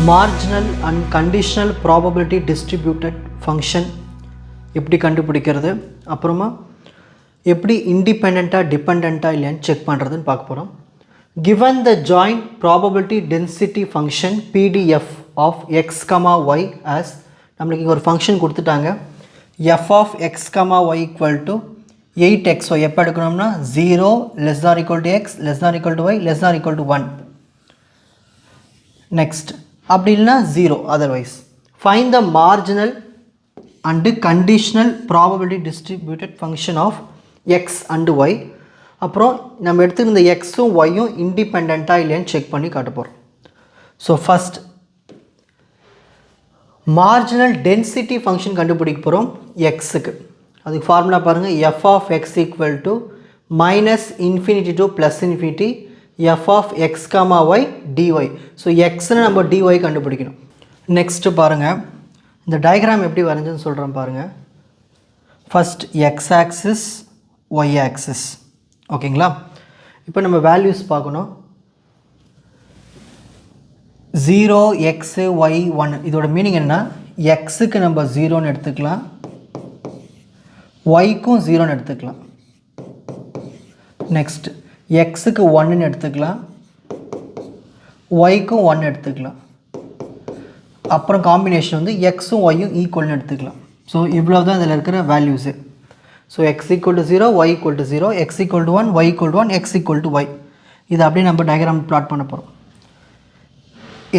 marginal and conditional probability distributed function எப்படி கண்டுபிடிக்கிறது அப்புறமா எப்படி இண்டிபெண்டண்டா டிபெண்டண்டா இல்லையான்னு செக் பண்ணுறதுன்னு பார்க்க போகிறோம். given the joint probability density function PDF of x, y as நம்மளுக்கு இங்கே ஒரு ஃபங்க்ஷன் கொடுத்துட்டாங்க f of x, y equal to 8xy எப்போ எடுக்கணும்னா 0 less than equal to x less than equal to y less than equal to 1. next அப்படி இல்லைனா 0 otherwise find the marginal and conditional probability distributed function of x and y. அப்புறம் நம்ம எடுத்துக்கிற எக்ஸும் ஒய்யும் இண்டிபெண்ட்டாக இல்லையான்னு செக் பண்ணி காட்ட போகிறோம். So first marginal density function கண்டுபிடிக்க போகிறோம் எக்ஸுக்கு. அதுக்கு ஃபார்முலா பாருங்கள் F of X equal to minus infinity to plus infinity F of X comma Y dy. So எக்ஸ்ன்னு நம்ம டிஒய் கண்டுபிடிக்கணும். நெக்ஸ்ட்டு பாருங்கள் இந்த டயக்ராம் எப்படி வரைஞ்சுன்னு சொல்கிறேன் பாருங்கள். First x axis Y axis ஓகேங்களா. இப்போ நம்ம வேல்யூஸ் பார்க்கணும். 0 x y 1 இதோட மீனிங் என்ன, எக்ஸுக்கு நம்ம 0ன்னு எடுத்துக்கலாம், ஒய்க்கும் 0ன்னு எடுத்துக்கலாம். நெக்ஸ்ட் எக்ஸுக்கு 1ன்னு எடுத்துக்கலாம், ஒய்க்கும் 1 எடுத்துக்கலாம். அப்புறம் காம்பினேஷன் வந்து எக்ஸும் ஒய்யும் ஈக்குவல்னு எடுத்துக்கலாம். ஸோ இவ்வளோ தான் இதில் இருக்கிற values. So x equal to 0, y equal to 0, x equal to 1, y equal to 1, x equal to y. இது அப்படியே நம்ம டயக்ராம் ப்ளாட் பண்ண போகிறோம்.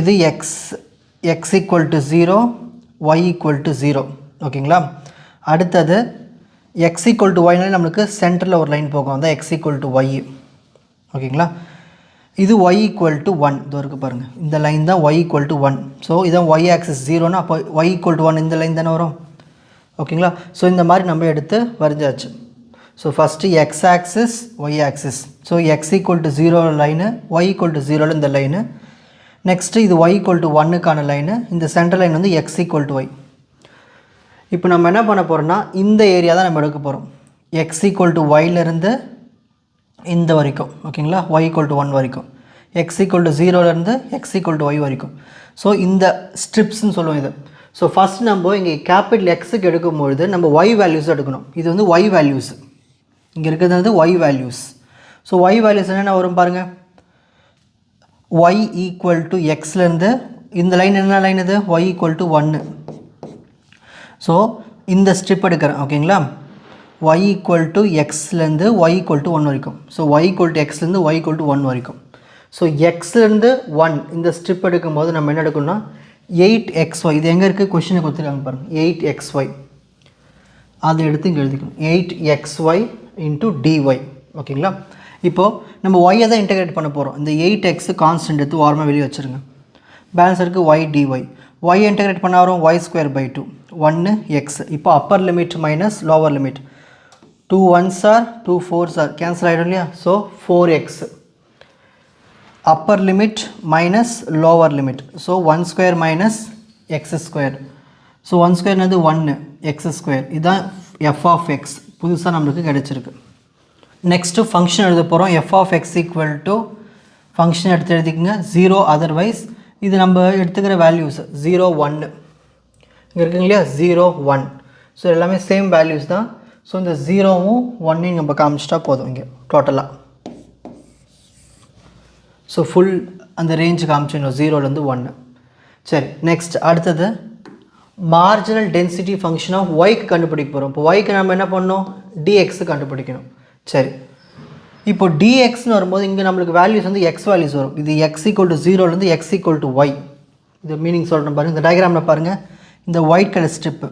இது x equal to 0, y equal to 0 ஓகேங்களா. அடுத்தது x equal to yனால நம்மளுக்கு சென்டரில் ஒரு லைன் போகும், அதான் x equal to y ஓகேங்களா. இது y equal to 1 இது இருக்குது பாருங்கள், இந்த லைன் தான் y equal to 1. ஸோ இதான் y axis 0னா அப்போ y equal to 1 இந்த லைன் தானே வரும் ஓகேங்களா. ஸோ இந்த மாதிரி நம்ம எடுத்து வரைஞ்சாச்சு. So first X axis Y axis. So X equal to 0 line, Y equal to 0 இந்த லைனு. நெக்ஸ்ட்டு இது ஒய் ஈக்குவல் டு 1க்கான லைனு, இந்த சென்டர் லைன் வந்து எக்ஸ் ஈக்குவல் டு ஒய். இப்போ நம்ம என்ன பண்ண போகிறோம்னா இந்த ஏரியா தான் நம்ம எடுக்க போகிறோம். எக்ஸ் ஈக்குவல் டு ஒய்லேருந்து இந்த வரைக்கும் ஓகேங்களா, ஒய் ஈக்குவல் டு 1 வரைக்கும், எக்ஸ் ஈக்குவல் டு 0லேருந்து எக்ஸ் ஈக்குவல் டு ஒய் வரைக்கும். ஸோ இந்த ஸ்ட்ரிப்ஸ்ன்னு சொல்லுவோம் இது. ஸோ ஃபஸ்ட் நம்ம இங்கே கேபிட்டல் எக்ஸுக்கு எடுக்கும்பொழுது நம்ம ஒய் வேல்யூஸ் எடுக்கணும். இது வந்து ஒய் வேல்யூஸ், இங்கே இருக்கிறது வந்து y values. So y values என்னென்ன வரும் பாருங்கள். ஒய் ஈக்குவல் டு எக்ஸ்லேருந்து இந்த லைன் என்ன லைன் இது, ஒய் ஈக்குவல் டு 1. ஸோ இந்த ஸ்ட்ரிப் எடுக்கிறேன் ஓகேங்களா. ஒய் ஈக்குவல் டு எக்ஸ்லேருந்து ஒய் ஈக்குவல் டு 1 வரைக்கும். ஸோ ஒய் ஈக்குவல் டு எக்ஸ்லேருந்து ஒய் ஈக்குவல் டு 1 வரைக்கும். ஸோ எக்ஸ்லேருந்து 1 இந்த ஸ்ட்ரிப் எடுக்கும்போது நம்ம என்ன எடுக்கணும்னா 8xy. இது எங்கே இருக்குது கொஷினை கொடுத்துருக்காங்க பாருங்கள், 8xy. அதை எடுத்து இங்கே எழுதிக்கணும், 8xy இன்ட்டு dy ஓகேங்களா. இப்போது நம்ம ஒய்யை தான் இன்டெகிரேட் பண்ண போகிறோம். இந்த 8x கான்ஸ்டன்ட் எடுத்து ஓரமாக வெளியே வச்சுருங்க. பேலன்ஸ் இருக்குது y dy. ஒய் இன்டெகிரேட் பண்ண வரும் y²/2 1x. இப்போ upper limit minus lower limit, 2 1s are 2 4s are cancel ஆகிடும் இல்லையா. So 4x upper limit minus lower limit. So 1 square minus x square. So 1 square என்னது 1 x square. இதான் f of x புதுசாக நம்மளுக்கு கிடைச்சிருக்கு. Next function எழுத போகிறோம். f of x equal to function எடுத்து எழுதிக்கங்க 0 otherwise. இது நம்ம எடுத்துக்கிற வேல்யூஸ் 0 1 இங்கே இருக்குங்க இல்லையா, 0 1. ஸோ எல்லாமே சேம் வேல்யூஸ் தான். ஸோ இந்த 0வும் 1ஐயும் நம்ம காமிச்சிட்டா போதும் இங்கே டோட்டலாக. ஸோ ஃபுல் அந்த ரேஞ்சு காமிச்சிடணும் 0லேருந்து 1. சரி நெக்ஸ்ட் அடுத்தது மார்ஜினல் டென்சிட்டி ஃபங்க்ஷன் ஆஃப் ஒய்க்கு கண்டுபிடிக்க போகிறோம். இப்போ ஒய்க்கு நம்ம என்ன பண்ணணும், டிஎக்ஸு கண்டுபிடிக்கணும். சரி இப்போ டிஎக்ஸ்னு வரும்போது இங்கே நம்மளுக்கு வேல்யூஸ் வந்து எக்ஸ் வேல்யூஸ் வரும். இது எக்ஸ் ஈக்குவல் டு 0லேருந்து எக்ஸ் ஈக்குவல் டு ஒய். இது மீனிங் சொல்கிறேன் பாருங்கள். இந்த டயக்ராமில் பாருங்கள், இந்த white colour strip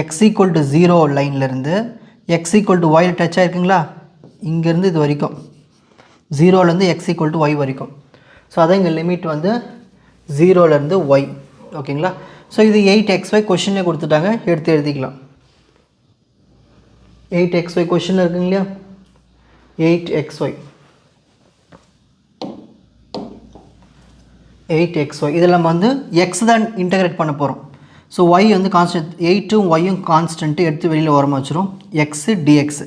X equal to 0 லைன்லேருந்து X equal to Y touch ஆகிருக்குங்களா, இங்கேருந்து இது வரைக்கும் 0லேருந்து எக்ஸ் ஈக்குவல் டு ஒய் வரைக்கும். ஸோ அதான் இங்கே லிமிட் வந்து 0லேருந்து ஒய் ஓகேங்களா. ஸோ இது 8xy கொஷினே கொடுத்துட்டாங்க, எடுத்து எழுதிக்கலாம். 8xy கொஷின் இருக்குங்க இல்லையா, 8xy 8xy இதில் நம்ம வந்து எக்ஸ் தான் இன்டகிரேட் பண்ண போகிறோம். ஸோ ஒய் வந்து கான்ஸ்டன்ட், 8ம் ஒய்யும் கான்ஸ்டன்ட்டு எடுத்து வெளியில் ஓரமாக வச்சிரும். எக்ஸு டிஎக்ஸ்,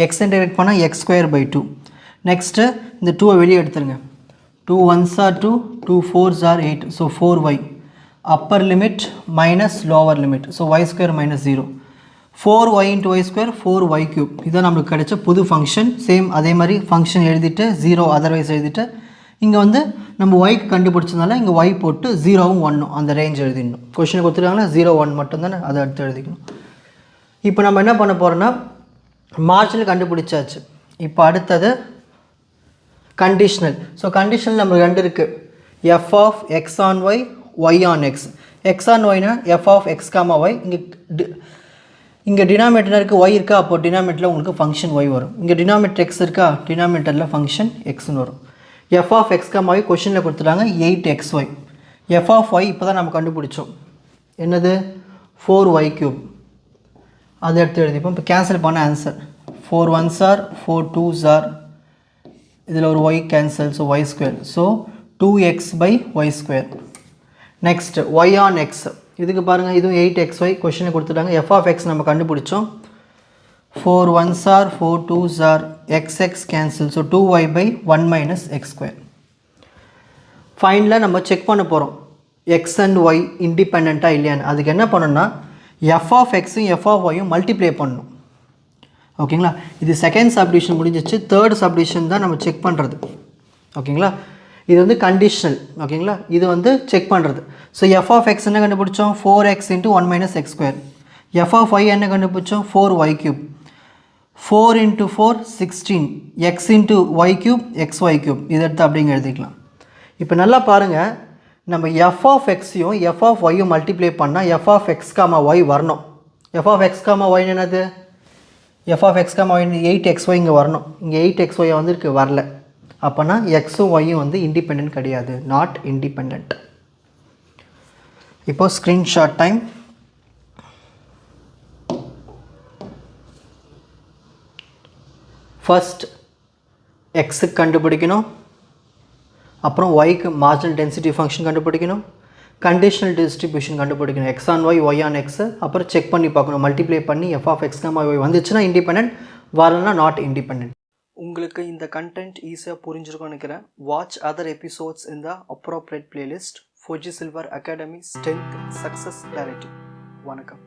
எக்ஸ் இன்டகிரேட் பண்ணால் x²/2. நெக்ஸ்ட்டு இந்த 2 வெளியே எடுத்துருங்க. 2 1s are 2, 2 4s are 8. So 4y. upper limit minus lower limit. So y square minus 0. 4y into y square 4y cube. இதான் நமக்கு கிடைச்ச புது ஃபங்க்ஷன். சேம் அதே மாதிரி ஃபங்க்ஷன் எழுதிட்டு 0 அதர்வைஸ் எழுதிட்டு இங்கே வந்து நம்ம ஒய்க்கு கண்டுபிடிச்சதுனால இங்கே ஒய் போட்டு 0வும் 1ம் அந்த ரேஞ்ச் எழுதிடணும். கொஷினை கொடுத்துருக்காங்கன்னா 0 1 மட்டும் தானே, அதை அடுத்து எழுதிக்கணும். இப்போ நம்ம என்ன பண்ண போகிறோன்னா மார்ஜினல் கண்டுபிடிச்சாச்சு. இப்போ அடுத்தது கண்டிஷனல். ஸோ கண்டிஷனல் நம்மளுக்கு ரெண்டு இருக்குது. F of X on Y, Y on X. X on ஒய்னா F of X comma Y. இங்கே டினாமினேட்டர் இருக்குது, ஒய் இருக்கா, அப்போ டினாமினேட்டரில் உங்களுக்கு ஃபங்க்ஷன் ஒய் வரும். இங்கே டினாமினேட்டர் எக்ஸ் இருக்கா, டினாமினேட்டரில் ஃபங்க்ஷன் எக்ஸ்னு வரும். F of X comma y கொஷினில் கொடுத்துட்டாங்க 8xy. எஃப் ஆஃப் ஒய் இப்போ தான் நம்ம கண்டுபிடிச்சோம். என்னது 4y cube. அதை எடுத்து எழுதிப்போம். இப்போ கேன்சல் பண்ண answer 4 1s are 4 2s are, இதில் ஒரு y cancel, so y square. So 2x by y square. Next y on x. இதுக்கு பாருங்கள், இதுவும் 8xy கொஷினை கொடுத்துட்டாங்க. எஃப் ஆஃப் எக்ஸ் நம்ம கண்டுபிடிச்சோம். 4 1s are 4 2s are, xx cancel, so 2y by 1 minus x square. ஃபைனலாக நம்ம செக் பண்ண போகிறோம் x and y இண்டிபெண்ட்டாக இல்லையான்னு. அதுக்கு என்ன பண்ணணும்னா எஃப் ஆஃப் எக்ஸும் எஃப் ஆஃப் ஒய்யும் மல்டிப்ளை பண்ணணும். ஓகேங்களா, இது செகண்ட் சப்டிவிஷன் முடிஞ்சிச்சு. தேர்ட் சப்டிவிஷன் தான் நம்ம செக் பண்ணுறது. ஓகேங்களா, இது வந்து கண்டிஷனல். ஓகேங்களா, இது வந்து செக் பண்ணுறது. ஸோ எஃப் ஆஃப் எக்ஸ் என்ன கண்டுபிடிச்சோம் 4x into 1 minus x square. F of y என்ன கண்டுபிடிச்சோம் 4y cube. 4 into 4 16, x into y cube xy cube. இதை எடுத்து அப்படிங்க எழுதிக்கலாம். இப்போ நல்லா பாருங்கள், நம்ம எஃப் ஆஃப் எக்ஸையும் எஃப் ஆஃப் ஒய்யும் மல்டிப்ளை பண்ணால் F of X comma Y வரணும். F of X comma Y என்னது, F of X comma Y 8xy இங்கே வரணும். இங்கே 8xy வந்துருக்கு, வரல. அப்போனா எக்ஸும் ஒய்யும் வந்து இண்டிபெண்ட் கிடையாது, நாட் இண்டிபெண்ட். இப்போ ஸ்க்ரீன்ஷாட் டைம். ஃபர்ஸ்ட் எக்ஸுக்கு கண்டுபிடிக்கணும், அப்புறம் ஒய்க்கு மார்ஜினல் டென்சிட்டி ஃபங்க்ஷன் கண்டுபிடிக்கணும், கண்டிஷனல் டிஸ்ட்ரிபியூஷன் கண்டுபிடிக்கணும், x on Y, Y on x. அப்புறம் செக் பண்ணி பார்க்கணும், மல்டிப்ளை பண்ணி f of X comma y வந்துச்சுன்னா இண்டிபெண்ட், வரலன்னா நாட் இண்டிபெண்ட். உங்களுக்கு இந்த கண்டென்ட் ஈஸியாக புரிஞ்சிருக்கும்னு நினைக்கிறேன். Watch other episodes in the appropriate playlist. Four G Silver Academy, strength, success, clarity. வணக்கம்.